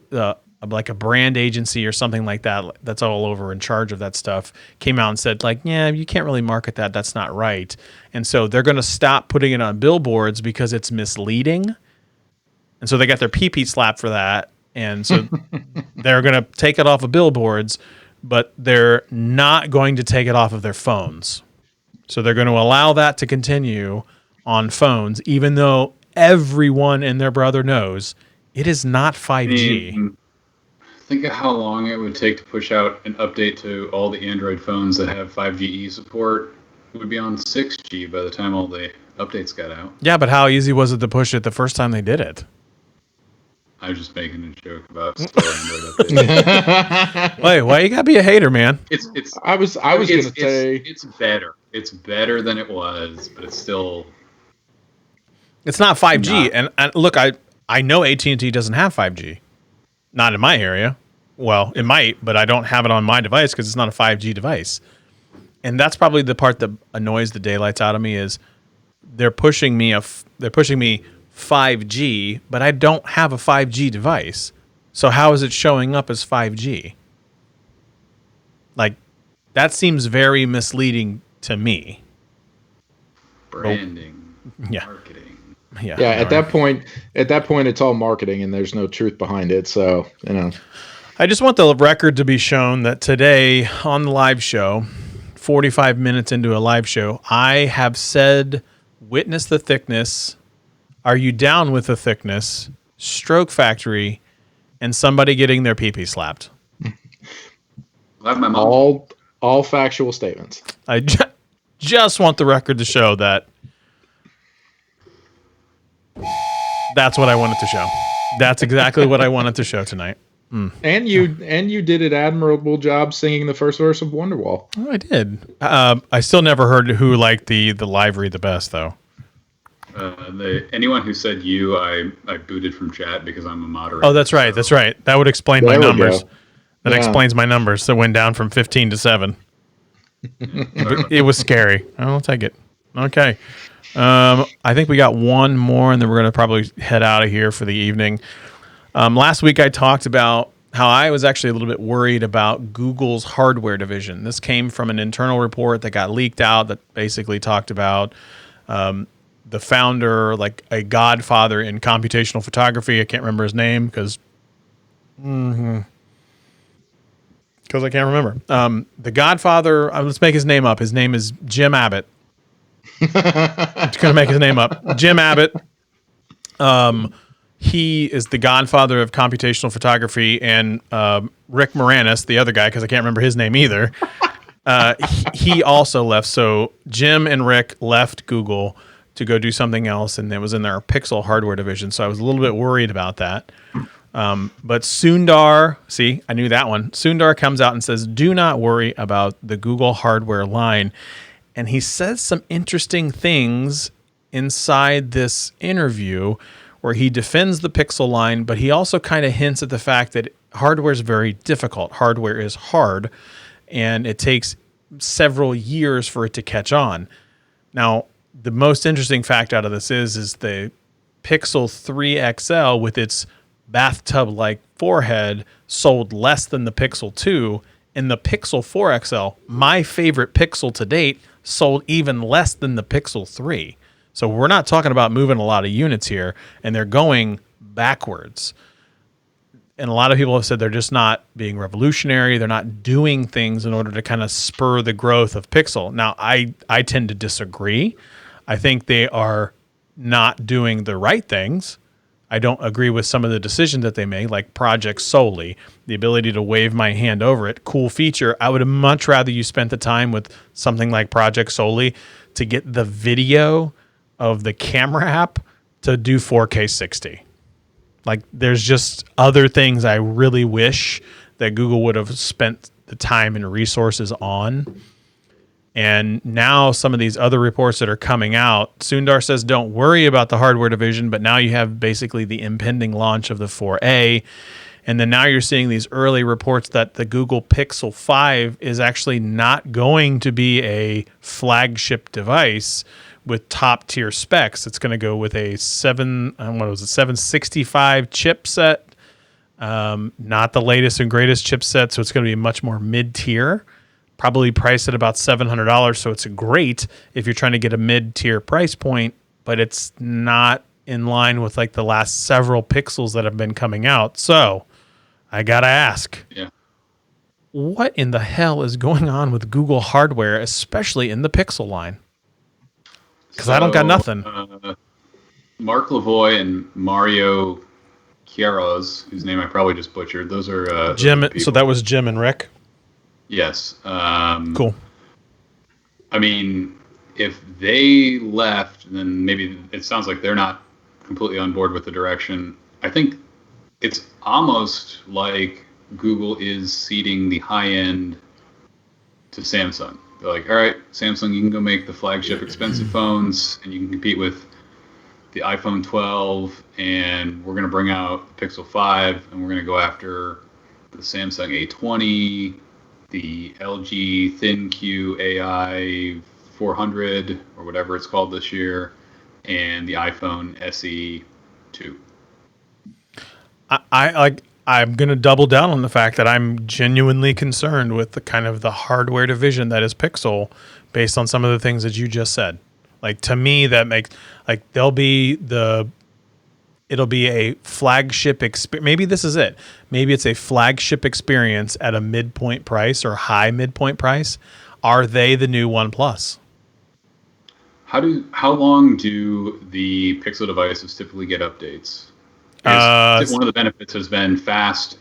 like a brand agency or something like that that's all over in charge of that stuff came out and said like, yeah, you can't really market that. That's not right. And so they're going to stop putting it on billboards because it's misleading. And so they got their pee-pee slap for that. And so they're going to take it off of billboards, but they're not going to take it off of their phones. So they're going to allow that to continue on phones, even though everyone and their brother knows it is not 5G. Think of how long it would take to push out an update to all the Android phones that have 5GE support. It would be on 6G by the time all the updates got out. Yeah, but how easy was it to push it the first time they did it? I was just making a joke about slow Android updates. Wait, why you gotta be a hater, man? I was going to say it's better. It's better than it was, but it's still. It's not 5G. And look, I know AT&T doesn't have 5G. Not in my area. Well, it might, but I don't have it on my device because it's not a 5G device. And that's probably the part that annoys the daylights out of me is they're pushing me 5G, but I don't have a 5G device. So how is it showing up as 5G? Like, that seems very misleading to me. Branding, marketing. Yeah, at that point, it's all marketing, and there's no truth behind it. So, I just want the record to be shown that today on the live show, 45 minutes into a live show, I have said, witness the thickness. Are you down with the thickness? Stroke Factory, and somebody getting their pee-pee slapped. I have my mom. All factual statements. I just want the record to show that that's what I wanted to show. That's exactly what I wanted to show tonight. And you did an admirable job singing the first verse of Wonderwall. Oh, I did. I still never heard who liked the live read the best, though. Anyone who said I booted from chat because I'm a moderator. Oh, that's right. That's right. That would explain my There we numbers. go. That Yeah. explains my numbers. That went down from 15 to 7. It was scary. I'll take it. Okay. I think we got one more, and then we're going to probably head out of here for the evening. Last week, I talked about how I was actually a little bit worried about Google's hardware division. This came from an internal report that got leaked out that basically talked about the founder, like a godfather in computational photography. I can't remember his name because I can't remember. The godfather, let's make his name up. His name is Jim Abbott. I'm just going to make his name up. Jim Abbott. He is the godfather of computational photography, and Rick Moranis, the other guy, because I can't remember his name either, he also left. So Jim and Rick left Google to go do something else, and it was in their Pixel hardware division. So I was a little bit worried about that. But Sundar, see, I knew that one. Sundar comes out and says, do not worry about the Google hardware line. And he says some interesting things inside this interview where he defends the Pixel line, but he also kind of hints at the fact that hardware is very difficult. Hardware is hard, and it takes several years for it to catch on. Now, the most interesting fact out of this is the Pixel 3 XL with its bathtub-like forehead sold less than the Pixel 2, and the Pixel 4 XL, my favorite Pixel to date, sold even less than the Pixel 3. So we're not talking about moving a lot of units here, and they're going backwards. And a lot of people have said they're just not being revolutionary. They're not doing things in order to kind of spur the growth of Pixel. Now, I tend to disagree. I think they are not doing the right things. I don't agree with some of the decisions that they make, like Project Solely, the ability to wave my hand over it. Cool feature. I would much rather you spent the time with something like Project Solely to get the video of the camera app to do 4K 60. Like, there's just other things I really wish that Google would have spent the time and resources on. And now some of these other reports that are coming out, Sundar says don't worry about the hardware division, but now you have basically the impending launch of the 4A. And then now you're seeing these early reports that the Google Pixel 5 is actually not going to be a flagship device with top tier specs. It's going to go with a 765 chipset, not the latest and greatest chipset. So it's going to be much more mid tier. Probably priced at about $700, so it's great if you're trying to get a mid-tier price point, but it's not in line with like the last several Pixels that have been coming out. So I gotta ask, what in the hell is going on with Google hardware, especially in the Pixel line? Because I don't got nothing. Mark Lavoie and Mario Quiroz, whose name I probably just butchered. Those are Jim. those are So that was Jim and Rick. Yes. Cool. I mean, if they left, then maybe it sounds like they're not completely on board with the direction. I think it's almost like Google is ceding the high end to Samsung. They're like, all right, Samsung, you can go make the flagship expensive phones, and you can compete with the iPhone 12, and we're going to bring out the Pixel 5, and we're going to go after the Samsung A20, the LG ThinQ AI 400 or whatever it's called this year, and the iPhone SE 2. I'm going to double down on the fact that I'm genuinely concerned with the kind of the hardware division that is Pixel based on some of the things that you just said. Like, to me, that makes like it'll be a flagship experience. Maybe this is it. Maybe it's a flagship experience at a midpoint price or high midpoint price. Are they the new OnePlus? How long do the Pixel devices typically get updates? One of the benefits has been fast.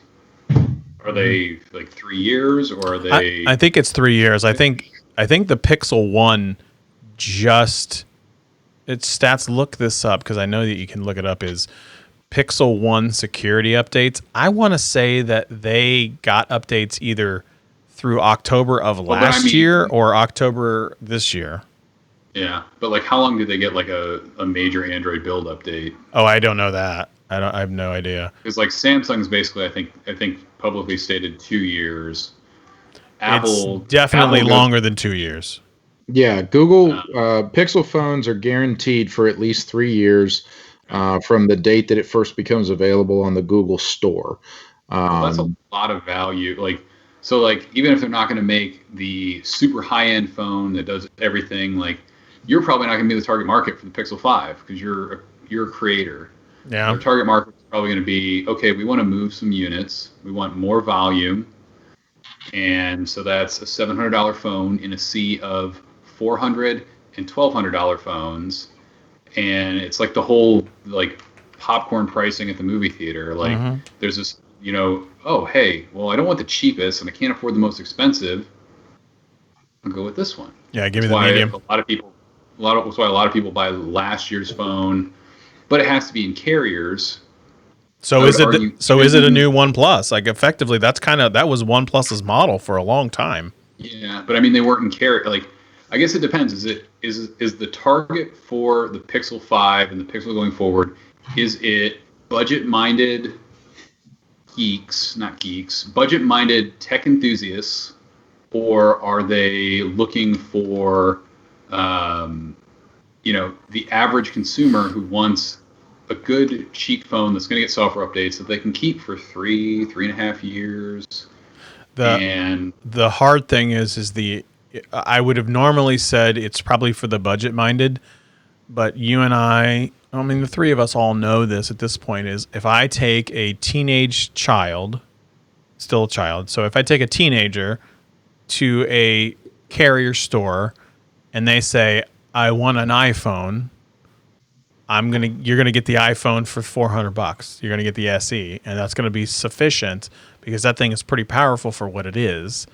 Are they like 3 years, or are they? I think it's 3 years. I think the Pixel 1 just its stats. Look this up because I know that you can look it up. Is Pixel 1 security updates? I want to say that they got updates either through October of last year or October this year. Yeah, but like, how long do they get like a major Android build update? Oh, I don't know that. I have no idea. Because like Samsung's basically, I think publicly stated 2 years. Apple it's definitely longer than 2 years. Yeah, Google Pixel phones are guaranteed for at least 3 years from the date that it first becomes available on the Google Store. That's a lot of value. So even if they're not going to make the super high-end phone that does everything, like, you're probably not going to be the target market for the Pixel 5 because you're a creator. Yeah. Our target market is probably going to be, okay, we want to move some units. We want more volume. And so that's a $700 phone in a sea of $400 and $1,200 phones. And it's like the whole, like, popcorn pricing at the movie theater. Like, there's this, oh, hey, well, I don't want the cheapest and I can't afford the most expensive. I'll go with this one. Yeah, give me the medium. That's why a lot of people buy last year's phone, but it has to be in carriers. So is it a new OnePlus? Like, effectively, that was OnePlus's model for a long time. Yeah, but I mean, they weren't in carrier. Like, I guess it depends. Is the target for the Pixel 5 and the Pixel going forward? Is it budget-minded budget-minded tech enthusiasts, or are they looking for, the average consumer who wants a good, cheap phone that's going to get software updates that they can keep for 3.5 years? The hard thing is I would have normally said it's probably for the budget-minded, but you and I mean, the three of us all know this at this point, is if I take a teenage child, still a child, so if I take a teenager to a carrier store and they say, I want an iPhone, you're gonna get the iPhone for $400. You're gonna get the SE, and that's gonna be sufficient because that thing is pretty powerful for what it is.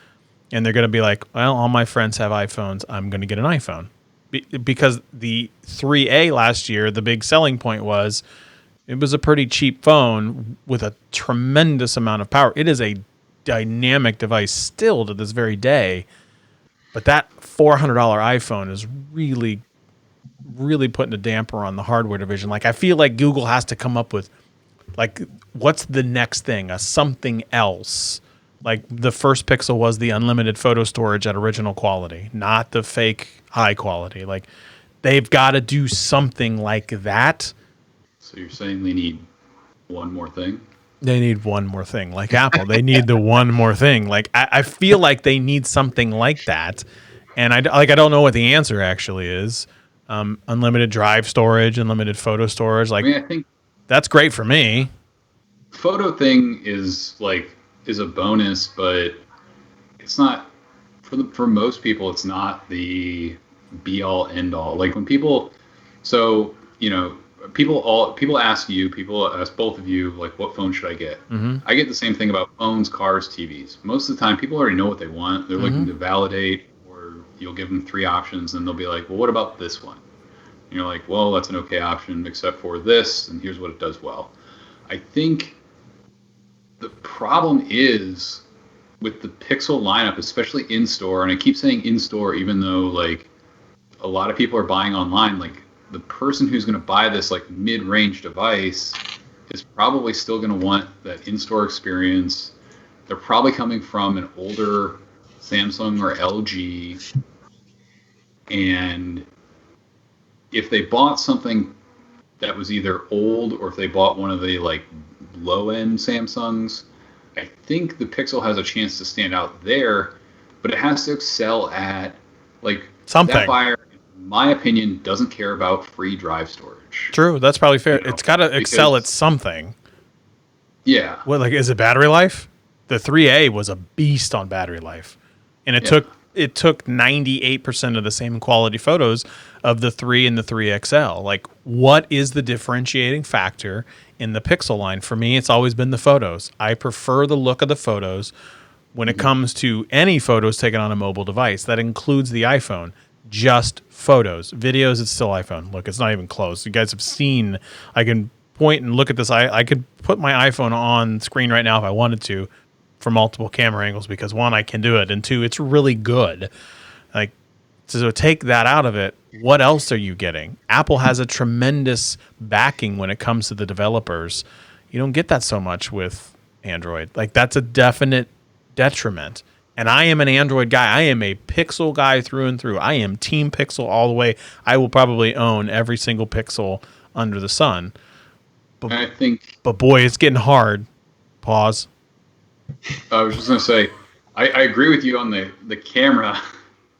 And they're gonna be like, well, all my friends have iPhones. I'm gonna get an iPhone. Because the 3A last year, the big selling point was it was a pretty cheap phone with a tremendous amount of power. It is a dynamic device still to this very day. But that $400 iPhone is really, really putting a damper on the hardware division. Like, I feel like Google has to come up with, like, what's the next thing? Something else. Like, the first Pixel was the unlimited photo storage at original quality, not the fake high quality. Like, they've got to do something like that. So you're saying they need one more thing? They need one more thing. Like Apple, they need the one more thing. Like, I feel like they need something like that. And I don't know what the answer actually is. Unlimited drive storage, unlimited photo storage. Like, I think that's great for me. Photo thing is a bonus, but it's not for most people. It's not the be all end all. Like, when people ask both of you, like, what phone should I get? I get the same thing about phones, cars, TVs. Most of the time, people already know what they want. They're looking to validate, or you'll give them 3 options, and they'll be like, well, what about this one? And you're like, well, that's an okay option, except for this, and here's what it does well. I think the problem is with the Pixel lineup, especially in-store, and I keep saying in-store even though, like, a lot of people are buying online, like, the person who's going to buy this, like, mid-range device is probably still going to want that in-store experience. They're probably coming from an older Samsung or LG, and if they bought something that was either old, or if they bought one of the, like, low-end Samsungs, I think the Pixel has a chance to stand out there, but it has to excel at, like, something. That buyer, in my opinion, doesn't care about free drive storage. True, that's probably fair. It's got to excel at something. Yeah. What, like, is it battery life? The 3A was a beast on battery life, and it took it took 98% of the same quality photos of the 3 and the 3XL. Like, what is the differentiating factor in the Pixel line? For me, it's always been the photos. I prefer the look of the photos when it comes to any photos taken on a mobile device. That includes the iPhone. Just photos. Videos, it's still iPhone. Look, it's not even close. You guys have seen, I can point and look at this. I could put my iPhone on screen right now if I wanted to for multiple camera angles, because one, I can do it, and two, it's really good. Like, so take that out of it. What else are you getting? Apple has a tremendous backing when it comes to the developers. You don't get that so much with Android. Like, that's a definite detriment. And I am an Android guy. I am a Pixel guy through and through. I am Team Pixel all the way. I will probably own every single Pixel under the sun. But boy, it's getting hard. Pause. I was just going to say, I agree with you on the camera,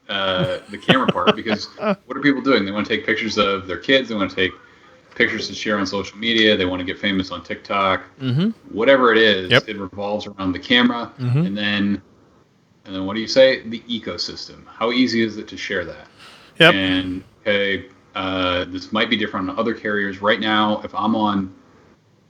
the camera part, because what are people doing? They want to take pictures of their kids. They want to take pictures to share on social media. They want to get famous on TikTok. Whatever it is, it revolves around the camera. And then what do you say? The ecosystem. How easy is it to share that? And this might be different on other carriers. Right now, if I'm on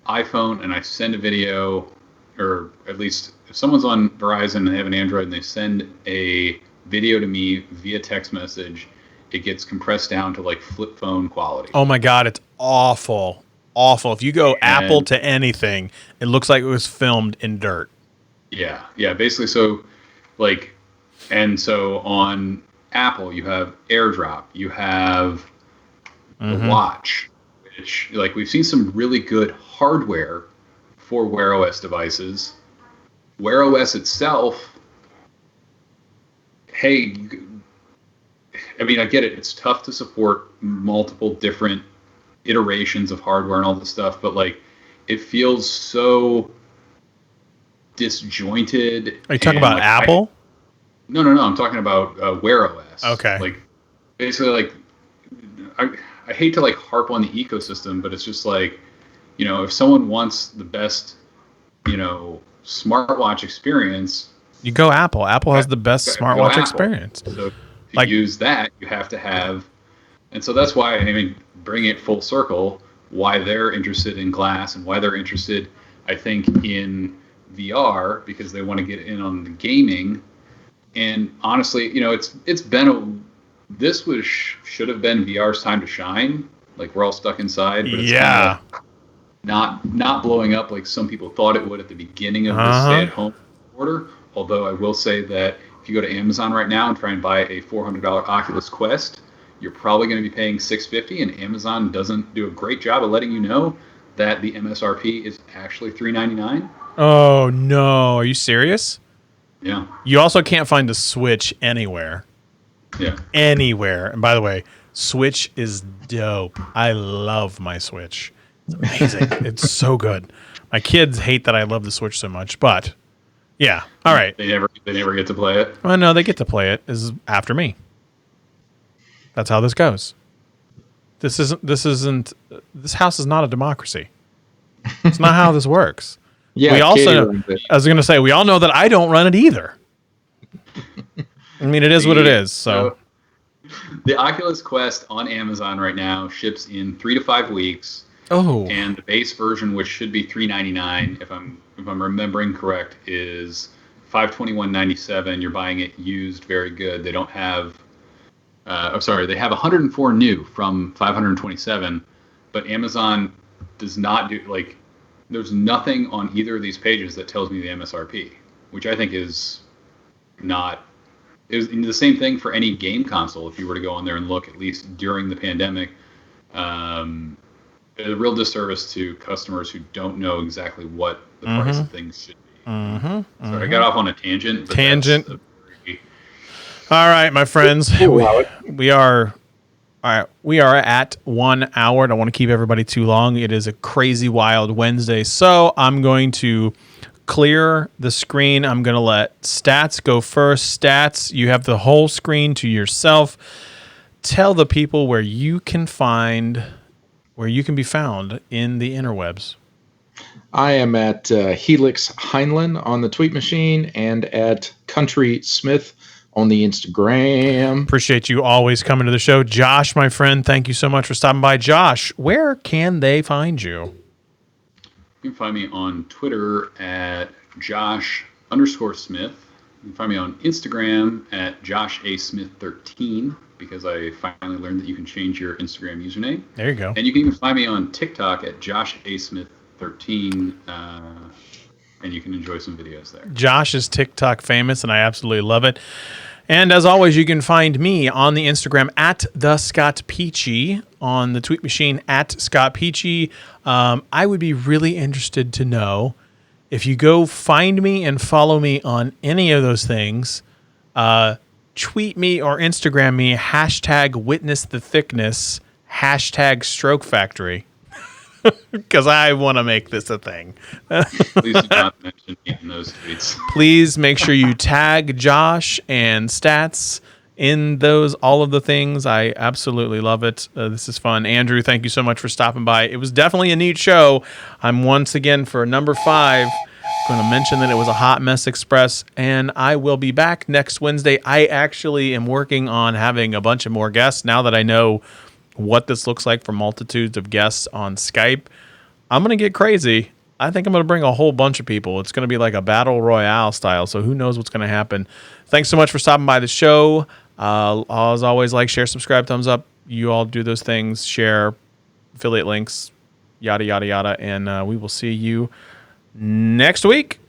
iPhone and I send a video, or at least if someone's on Verizon and they have an Android and they send a video to me via text message, it gets compressed down to like flip phone quality. Oh my God, it's awful. Awful. If you go Apple to anything, it looks like it was filmed in dirt. Yeah, basically. So so on Apple, you have AirDrop, you have the watch, which, like, we've seen some really good hardware for Wear OS devices. Wear OS itself, I mean, I get it. It's tough to support multiple different iterations of hardware and all this stuff, but like, it feels so disjointed. Are you talking about Apple? No. I'm talking about Wear OS. Okay. Like, basically, like, I hate to like harp on the ecosystem, but it's just like, you know, if someone wants the best, you know, smartwatch experience, you go Apple. Apple has the best smartwatch experience. So to use that, you have to have, and so that's why, I mean, bring it full circle, why they're interested in glass and why they're interested, I think, in VR, because they want to get in on the gaming. And honestly, you know, this should have been VR's time to shine. Like, we're all stuck inside, but it's kind of not blowing up like some people thought it would at the beginning of the stay-at-home order. Although I will say that if you go to Amazon right now and try and buy a $400 Oculus Quest, you're probably going to be paying $650, and Amazon doesn't do a great job of letting you know that the MSRP is actually $399. Oh no, are you serious? Yeah. You also can't find the Switch anywhere. Yeah. Anywhere. And by the way, Switch is dope. I love my Switch. It's amazing. It's so good. My kids hate that I love the Switch so much, but yeah. All right. They never get to play it. Well, no, they get to play it. This is after me. That's how this goes. This house is not a democracy. It's not how this works. Yeah. We also, I was going to say, we all know that I don't run it either. I mean, it is what it is. So the Oculus Quest on Amazon right now ships in 3 to 5 weeks. Oh. And the base version, which should be $399, if I'm remembering correct, is $521.97. You're buying it used, very good. They don't have, they have 104 new from 527, but Amazon does not do, like, there's nothing on either of these pages that tells me the MSRP, which I think is not. It was the same thing for any game console. If you were to go on there and look, at least during the pandemic, it's a real disservice to customers who don't know exactly what the price of things should be. So I got off on a tangent. All right, my friends, we are at 1 hour. I don't want to keep everybody too long. It is a crazy, wild Wednesday, so I'm going to clear the screen. I'm going to let Stats go first. Stats, you have the whole screen to yourself. Tell the people where you can be found in the interwebs. I am at Helix Heinlein on the tweet machine and at Country Smith on the Instagram. Appreciate you always coming to the show. Josh, my friend, thank you so much for stopping by. Josh, where can they find you? You can find me on Twitter at Josh_Smith. You can find me on Instagram at JoshASmith13 because I finally learned that you can change your Instagram username. There you go. And you can even find me on TikTok at JoshASmith13, and you can enjoy some videos there. Josh is TikTok famous, and I absolutely love it. And as always, you can find me on the Instagram at the Scott Peachy, on the tweet machine at Scott Peachy. I would be really interested to know if you go find me and follow me on any of those things, tweet me or Instagram me, #WitnessTheThickness, #StrokeFactory, because I want to make this a thing. Please do not mention me in those tweets. Please make sure you tag Josh and Stats in those, all of the things. I absolutely love it. This is fun. Andrew, thank you so much for stopping by. It was definitely a neat show. I'm once again for number 5 going to mention that it was a Hot Mess Express, and I will be back next Wednesday. I actually am working on having a bunch of more guests now that I know what this looks like for multitudes of guests on Skype. I'm going to get crazy. I think I'm going to bring a whole bunch of people. It's going to be like a battle royale style, so who knows what's going to happen. Thanks so much for stopping by the show. As always, like, share, subscribe, thumbs up. You all do those things. Share, affiliate links, yada, yada, yada. And we will see you next week.